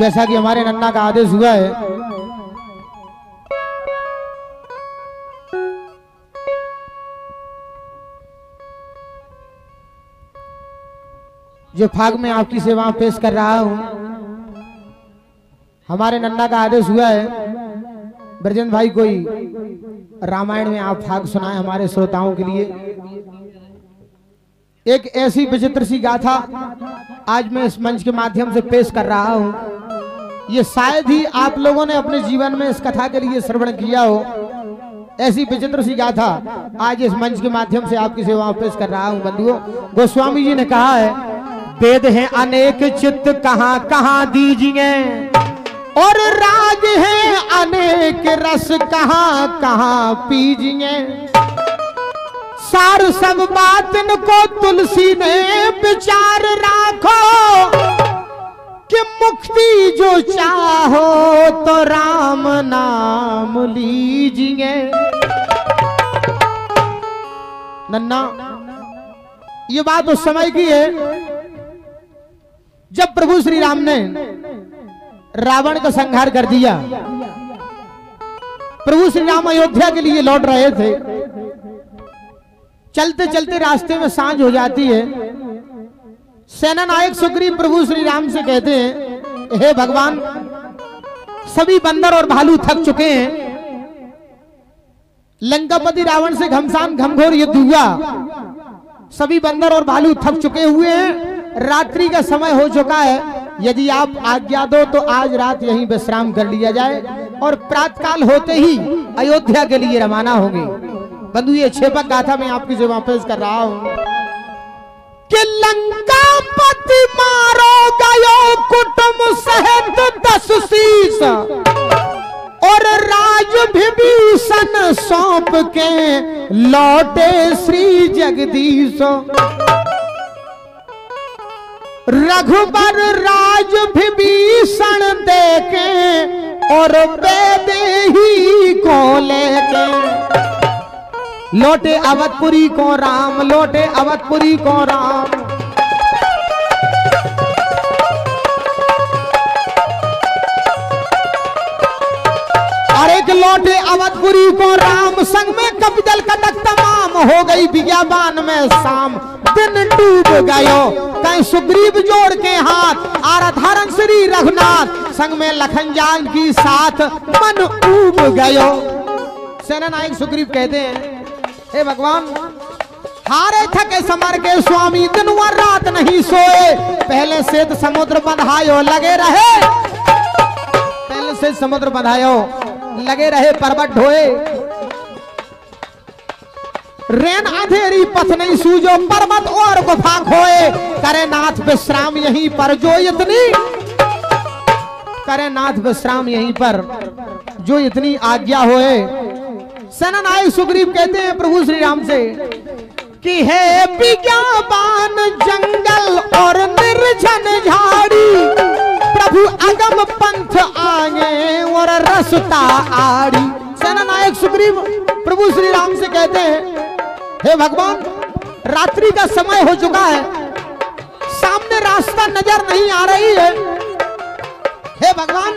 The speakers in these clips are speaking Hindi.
जैसा कि हमारे नन्ना का आदेश हुआ है, जो फाग में आपकी सेवा पेश कर रहा हूं, हमारे नन्ना का आदेश हुआ है ब्रजेंद्र भाई कोई रामायण में आप फाग सुनाए हमारे श्रोताओं के लिए। एक ऐसी विचित्र सी गाथा आज मैं इस मंच के माध्यम से पेश कर रहा हूं। ये शायद ही आप लोगों ने अपने जीवन में इस कथा के लिए श्रवण किया हो। ऐसी विचित्र सी गाथा आज इस मंच के माध्यम से आपकी सेवा में पेश कर रहा हूं। बंधुओं, गोस्वामी जी ने कहा है, वेद हैं अनेक चित्त कहां कहां दीजिए, और राग है अनेक रस कहां कहां पीजिए। सार सब बातन को तुलसी ने विचार राखो, कि मुक्ति जो चाहो तो राम नाम लीजिए। नन्ना, ये बात उस समय की है जब प्रभु श्री राम ने रावण का संहार कर दिया। प्रभु श्री राम अयोध्या के लिए लौट रहे थे। चलते चलते रास्ते में सांझ हो जाती है। सेना नायक सुग्रीव प्रभु श्री राम से कहते हैं, हे भगवान, सभी बंदर और भालू थक चुके हैं। लंकापति रावण से घमसान घमघोर युद्ध हुआ। सभी बंदर और भालू थक चुके हुए हैं। रात्रि का समय हो चुका है। यदि आप आज्ञा दो तो आज रात यहीं विश्राम कर लिया जाए और प्रातःकाल होते ही अयोध्या के लिए रवाना होंगे। बंधु, ये छेपक गाथा में आपकी सेवा पेश कर रहा हूं कि लंकापति मारो गयो कुटुंब सहित 10 शीश, और राज विभीषण सौंप के लौटे श्री जगदीश। रघुबर राज विभीषण देके और वैदेही को लेके लौटे अवधपुरी को राम, लौटे अवधपुरी को राम। और एक लौटे अवधपुरी को राम, संग में कपिदल कटक तमाम, हो गई विज्ञापन में शाम। दिन डूब गयो कहीं सुग्रीव जोड़ के हाथ, आराधारण श्री रघुनाथ, संग में लखन जान की साथ, मन ऊब गयो। सेना नायक सुग्रीव कहते हैं, हे भगवान, हारे थके समर के स्वामी, दिन व रात नहीं सोए। पहले से समुद्र बंधायो लगे रहे, पहले से समुद्र बंधायो लगे रहे पर्वत ढोए। रेन अंधेरी पथ नहीं सूझो, पर्वत और गुफा खोए। करे नाथ विश्राम यहीं पर जो इतनी, करे नाथ विश्राम यहीं पर जो इतनी आज्ञा होए। सेना नायक सुग्रीव कहते हैं प्रभु श्री राम से कि हे विज्ञापन जंगल और निर्जन झाड़ी, प्रभु अगम पंथ आगे और रसता आड़ी। सेना नायक सुग्रीव प्रभु श्री राम से कहते हैं, हे भगवान, रात्रि का समय हो चुका है, सामने रास्ता नजर नहीं आ रही है। हे भगवान,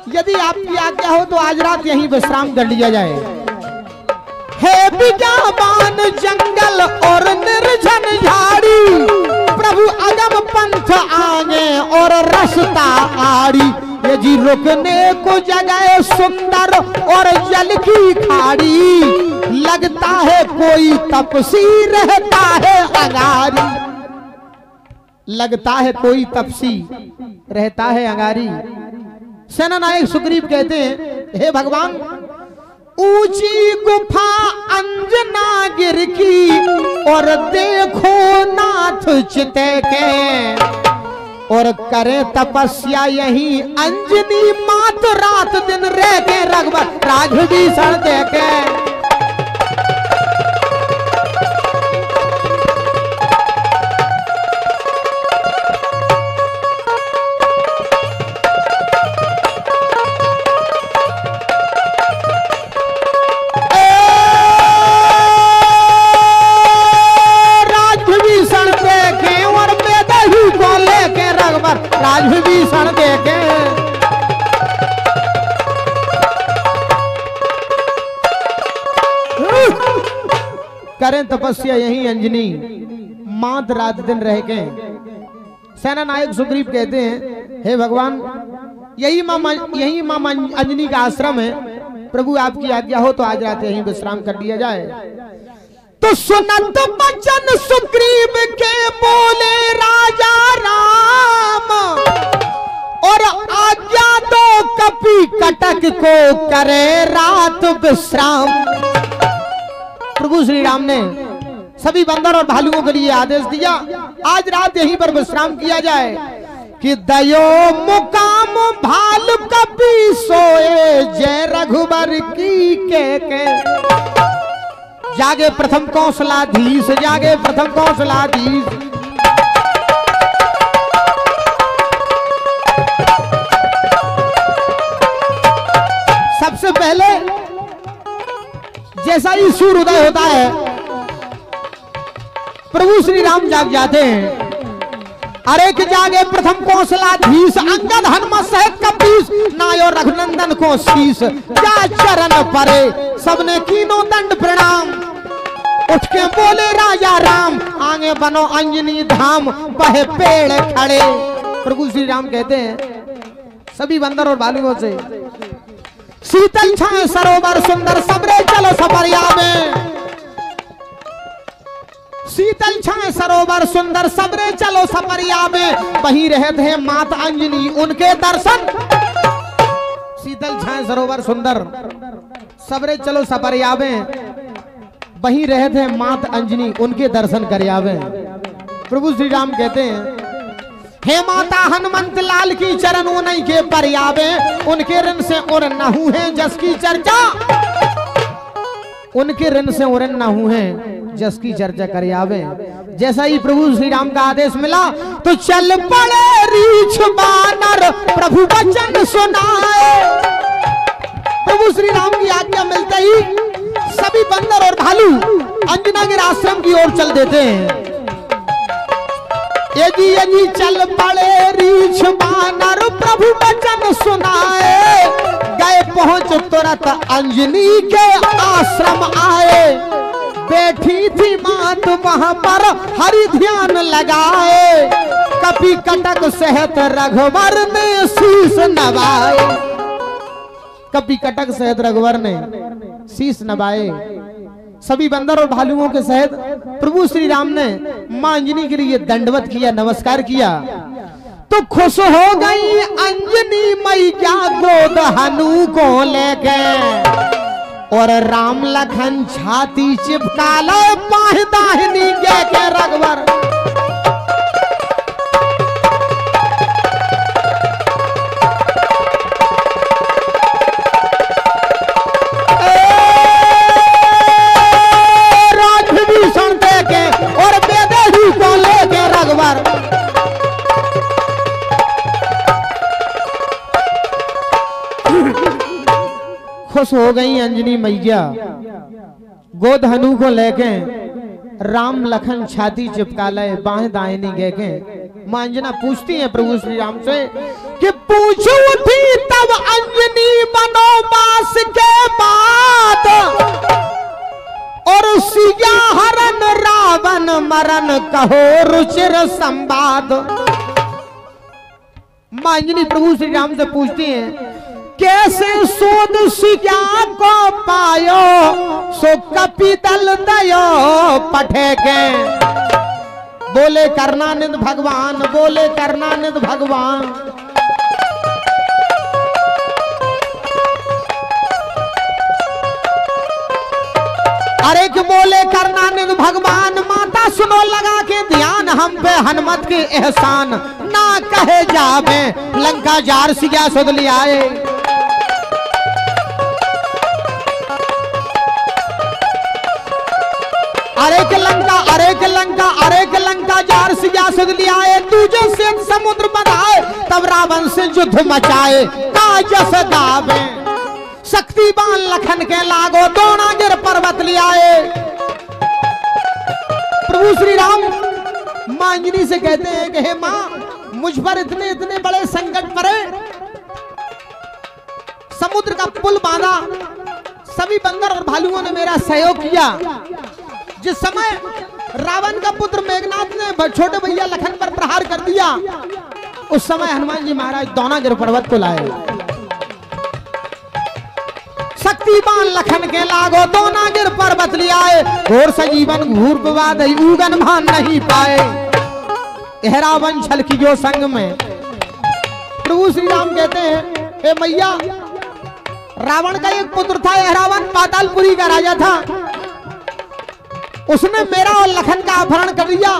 यदि आपकी आज्ञा हो तो आज रात यहीं विश्राम कर लिया जाए। हे विज्ञापन जंगल और निर्जन झाड़ी, प्रभु अगम पंथ आगे और रसता आड़ी। ये जी रुकने को जगह सुंदर और जल की खाड़ी, लगता है कोई तपसी रहता है अंगारी, लगता है कोई तपसी रहता है अंगारी। सेना नायक सुग्रीव कहते हैं, हे भगवान, ऊंची गुफा अंजना गिर की, और देखो नाथ चिते के, और करे तपस्या यही अंजनी मात, रात दिन रह के रघुबर राजभीषण देखे। राजभीषण विभीषण देखे करें तपस्या यही अंजनी मात रात दिन रह के। सेना नायक सुग्रीव कहते हैं हे भगवान यही मां अंजनी का आश्रम है, प्रभु आपकी आज्ञा हो तो आज रात यहीं विश्राम कर लिया जाए। तो सुनत बचन सुग्रीव के बोले राजा राम और आज्ञा दो कपि कटक को करे रात विश्राम। प्रभु श्री राम ने सभी बंदर और भालुओं के लिए आदेश दिया आज रात यहीं पर विश्राम किया जाए कि दयो मुकाम भालु कपि सोए जय रघुबर की के। जागे प्रथम कौशलाधीश जागे प्रथम कौशलाधीश। सबसे पहले जैसा ही सूर्य उदय होता है प्रभु श्री राम जाग जाते हैं। अरे कि जागे प्रथम कौशलाधीश अंगद हनुमत सहित कपीस नायो रघुनंदन को शीश जा चरण परे सबने कीनो दंड प्रणाम। उठ के बोले राजा राम आगे बनो अंजनी धाम बहे पेड़ खड़े। प्रभु श्री राम कहते हैं सभी बंदर और भालुओं से शीतल छाए सरोवर सुंदर सबरे चलो सपरिया में। शीतल छाए सरोवर सुंदर सबरे चलो सपरिया में वहीं रहते हैं माता अंजनी उनके दर्शन। शीतल छाए सरोवर सुंदर सबरे चलो सपरिया में वहीं रहते हैं माता अंजनी उनके दर्शन करियावे। प्रभु श्री राम कहते हैं हे माता हनुमंत लाल की चरण उन्हीं के परियावे उनके ऋण से और नहु है जस की चर्चा। उनके ऋण से और नहु है जस की चर्चा करियावे। जैसा ही प्रभु श्री राम का आदेश मिला तो चल पड़े रीछ बानर प्रभु वचन सुनाए। प्रभु श्री राम की आज्ञा मिलते ही सभी बंदर और भालू अंजना के आश्रम की ओर चल देते हैं। यदि चल पड़े रीछ बानर प्रभु वचन सुनाए गए पहुंच तुरंत अंजनी के आश्रम आए। बैठी थी मात वहां पर हरि ध्यान लगाए कपि कटक सहित रघुवर ने शीश नवाए। कपि कटक सहित रघुवर ने शीश नवाए। सभी बंदर और भालुओं के सहित प्रभु श्री राम ने मां अंजनी के लिए दंडवत किया नमस्कार किया। तो खुश हो गई अंजनी मैया गोद हनु को लेके और राम लखन छाती चिपका लो बाह दाहिनी के रघुवर। खुश हो गई अंजनी मैया गोद हनु को लेके राम लखन छाती चिपका ले बाहें दाहिनी के। मां अंजना पूछती है प्रभु श्री राम से कि पूछू थी तब अंजनी बनोवास के बाद और सिया हरण रावण मरण कहो रुचिर संवाद। मां अंजनी प्रभु श्री राम से पूछती है कैसे सोद सिया को पायो सो कपि दल दयो पठेगे। बोले करणानिध भगवान बोले करणानिध भगवान। अरे कि बोले करणानिध भगवान माता सुनो लगा के ध्यान हम पे हनुमत के एहसान ना कहे जावे लंका जार सिया सुध लियाए। अरे के लंका जार सिया सुध लियाए। तुझे से समुद्र बनाए तब रावण से युद्ध मचाए काजस गावे। शक्तिवान लखन के लागो द्रोणागिर पर्वत लियाए। प्रभु श्री राम मां अंजनी से कहते हैं कि हे मां मुझ पर इतने इतने बड़े संकट पड़े, समुद्र का पुल बांधा, सभी बंदर और भालुओं ने मेरा सहयोग किया। जिस समय रावण का पुत्र मेघनाथ ने छोटे भैया लखन पर प्रहार कर दिया, उस समय हनुमान जी महाराज द्रोणागिरि पर्वत को लाए। शक्तिमान लखन के लागो द्रोणागिरि पर्वत ले आए, घोर सजीवन घूर विवाद उगन भान नहीं पाए। यह रावण छल की जो संग में, प्रभु श्री राम कहते हैं, ए मैया, रावण का एक पुत्र था, यह रावण पातालपुरी का राजा था। उसने मेरा और लखन का अपहरण कर दिया।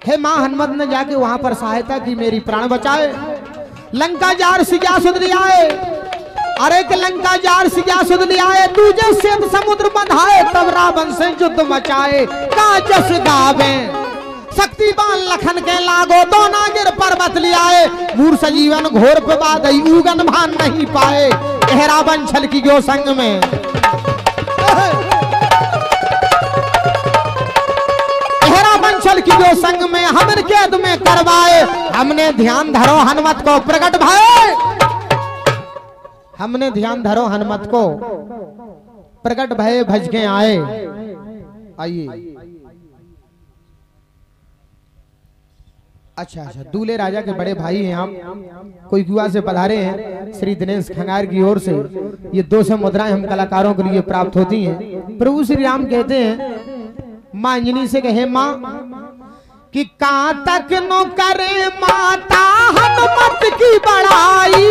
हे मां, हनुमत ने जाके वहां पर सहायता की, मेरी प्राण बचाए। लंका जार सिया सुध आए, अरे के लंका जार सिया सुध आए, दूजे श्वेत समुद्र बंधाए, तब रावण से युद्ध मचाए, का जस गावे। शक्तिमान लखन के लागो द्रोणागिरि पर्वत ले आए, मूर सजीवन घोर विवाद उगन भान नहीं पाए। यह रावण छल की जो संग में, रावण छल की जो संग में हमन कैद में करवाए। हमने ध्यान धरो हनुमत को प्रकट भय, हमने ध्यान धरो हनुमत को प्रकट भय भज के आए। आइए। अच्छा, दूल्हे राजा के बड़े भाई हैं आप, कोई गुआ से पधारे हैं श्री दिनेश खंगार की ओर से। ये 200 मुद्राएं हम कलाकारों के लिए प्राप्त होती हैं। प्रभु श्री राम कहते हैं मां अंजनी से, कहे मां कि कहां तक नो करे माता हनुमत की बड़ाई,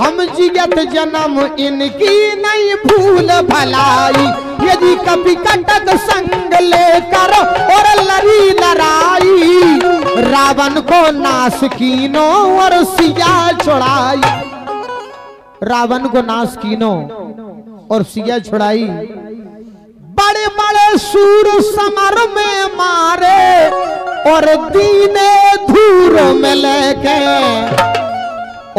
हम जिगत जन्म इनकी नहीं भूल भलाई। यदि कभी कटक संग लेकर और लड़ी लड़ाई, रावण को नाश कीनो और सिया छुड़ाई। रावण को नाश कीनो और सिया छुड़ाई। बड़े बड़े सूर समर में मारे और दीने धूर में लेके,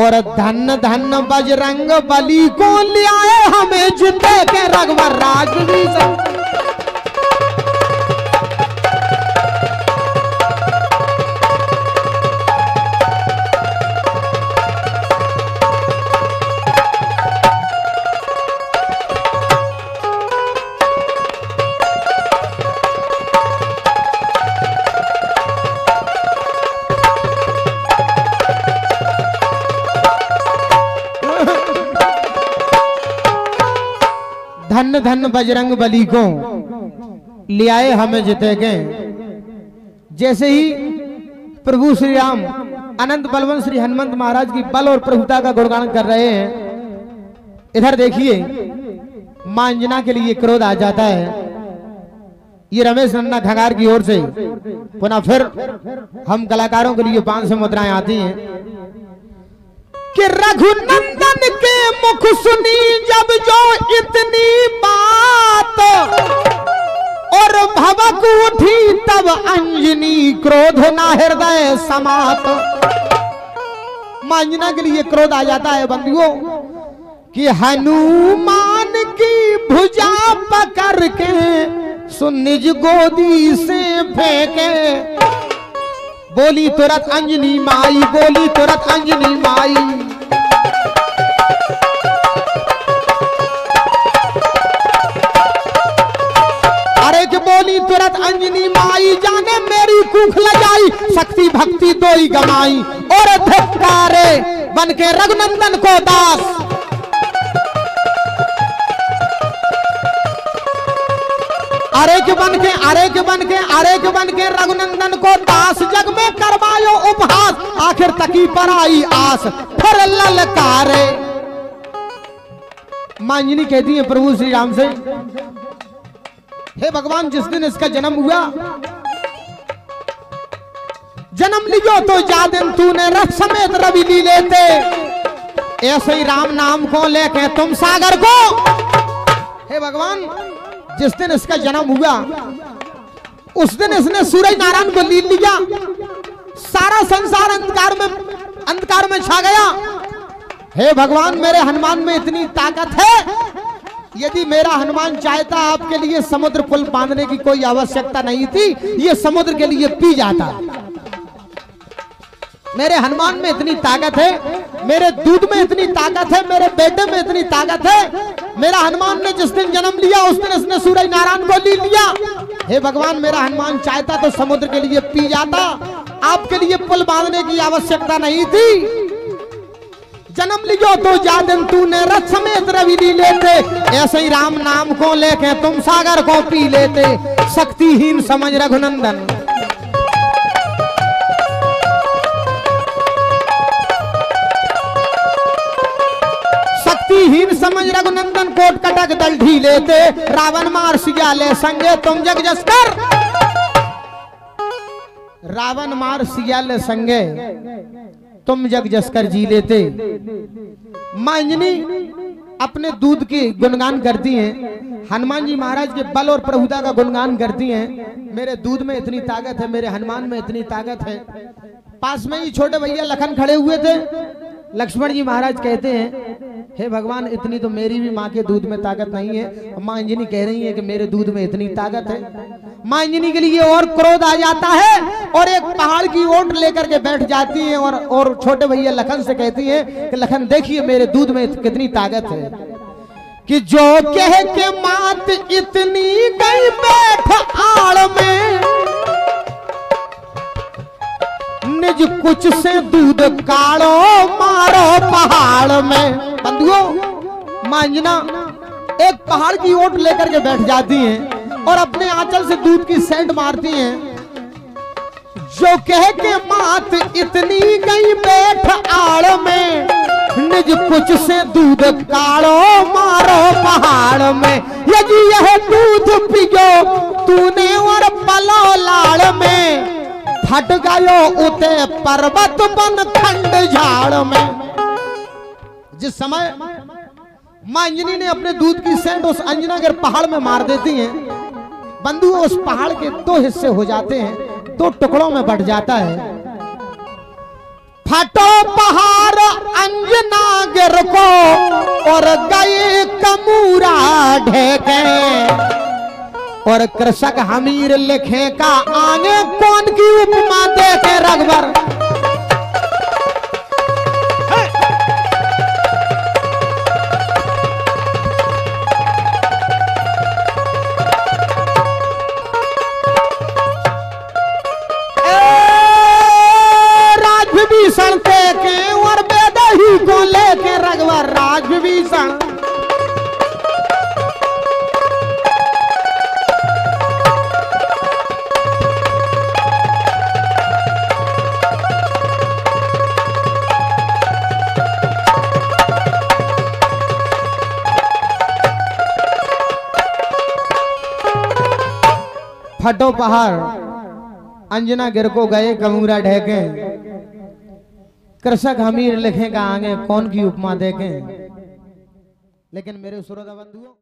और धन धन बजरंग बली को ले आए हमें जिंदे के रघुवर राजवी से। धन धन बजरंग बली को ले आए हमें जिते गए। जैसे ही प्रभु श्री राम अनंत बलवंत श्री हनुमंत महाराज की बल और प्रभुता का गुणगान कर रहे हैं, इधर देखिए मां अंजना के लिए क्रोध आ जाता है। ये रमेश नन्ना खंगार की ओर से पुनः फिर हम कलाकारों के लिए 500 मुद्राएं आती हैं कि रघुनंदन के मुख सुनी जब जो इतनी बात, और भवक उठी तब अंजनी क्रोध ना हृदय समात। मां अंजना के लिए क्रोध आ जाता है बंधुओं कि हनुमान की भुजा पकड़ के सुन निज गोदी से फेंके। बोली तुरंत अंजनी माई, बोली तुरंत अंजनी माई। अरे कि बोली तुरंत अंजनी माई, जाने मेरी कुख लगाई, शक्ति भक्ति दो ही गमाई, और धिक्कारे बन के रघुनंदन को दास। अरे के बन के, अरे के बन के, अरे के बन के रघुनंदन को दास, जग में करवायो उपहास, आखिर तकी पर आई आस, फिर ललकारे। मां अंजनी कहती है प्रभु श्री राम से, हे भगवान, जिस दिन इसका जन्म हुआ, जन्म लियो तो जा दिन तूने रथ समेत रवि ली लेते, ऐसे ही राम नाम को लेके तुम सागर को। हे भगवान, जिस दिन इसका जन्म हुआ उस दिन इसने सूरज नारायण को लीन लिया, सारा संसार अंधकार में छा गया। हे भगवान, मेरे हनुमान में इतनी ताकत है, यदि मेरा हनुमान चाहता आपके लिए समुद्र पुल बांधने की कोई आवश्यकता नहीं थी, ये समुद्र के लिए पी जाता। मेरे हनुमान में इतनी ताकत है, मेरे दूध में इतनी ताकत है, मेरे बेटे में इतनी ताकत है। मेरा हनुमान ने जिस दिन जन्म लिया उस दिन इसने सूरज नारायण को ले लिया। हे भगवान, मेरा हनुमान चाहता तो समुद्र के लिए पी जाता, आपके लिए पुल बांधने की आवश्यकता नहीं थी। जन्म लियो तो जा दिन तूने रथ समेत रवि ली लेते, ऐसे ही राम नाम को लेके तुम सागर को पी लेते। शक्तिहीन समझ रघुनंदन, शक्तिहीन समझ रघुनंदन, कोट कटक दल ढी लेते। रावण मार सिया ले संगे तुम जग जसकर, रावण मार सिया ले संगे तुम जग जसकर जी लेते। मां अंजनी अपने दूध की गुणगान करती हैं, हनुमान जी महाराज के बल और प्रभुता का गुणगान करती हैं। मेरे दूध में इतनी ताकत है, मेरे हनुमान में इतनी ताकत है। पास में ही छोटे भैया लखन खड़े हुए थे। लक्ष्मण जी महाराज कहते हैं, हे भगवान, इतनी तो मेरी भी माँ के दूध में ताकत नहीं है। माँ अंजनी कह रही है कि मेरे दूध में इतनी ताकत है। माँ अंजनी के लिए और क्रोध आ जाता है और एक पहाड़ की ओट लेकर के बैठ जाती है और छोटे भैया लखन से कहती है कि लखन देखिए मेरे दूध में कितनी ताकत है। कि जो कह के मात इतनी गई बैठ आड़ में, निज कुछ से दूध काढ़ो मारो पहाड़ में। बंधुओं, मां अंजना एक पहाड़ की ओट लेकर के बैठ जाती हैं और अपने आंचल से दूध की सेंट मारती हैं। जो कह के मात इतनी गई बैठ आड़ में, निज कुछ से दूध काढ़ो मारो पहाड़ में। यदि यह दूध पियो तूने और पलो लाड़ में, फट गयो उते पर्वत बन खंड झाड़ में। जिस समय मां अंजनी ने अपने दूध की सेंट उस अंजनागिर पहाड़ में मार देती हैं, बंधु उस पहाड़ के दो हिस्से हो जाते हैं, दो टुकड़ों में बट जाता है। फटो पहाड़ अंजनागिर को और गए कमूरा ढेके, और कृषक हमीर लिखे का आगे कौन की उपमा दे के रघुवर। राजविभीषण के और बेदही को लेके रघुवर राजविभीषण। फटो पहाड़ अंजनागिर को गए कमूरा ढेके, कृषक हमीर लिखे का आगे कौन की उपमा देखें। लेकिन मेरे श्रोता बंधुओं,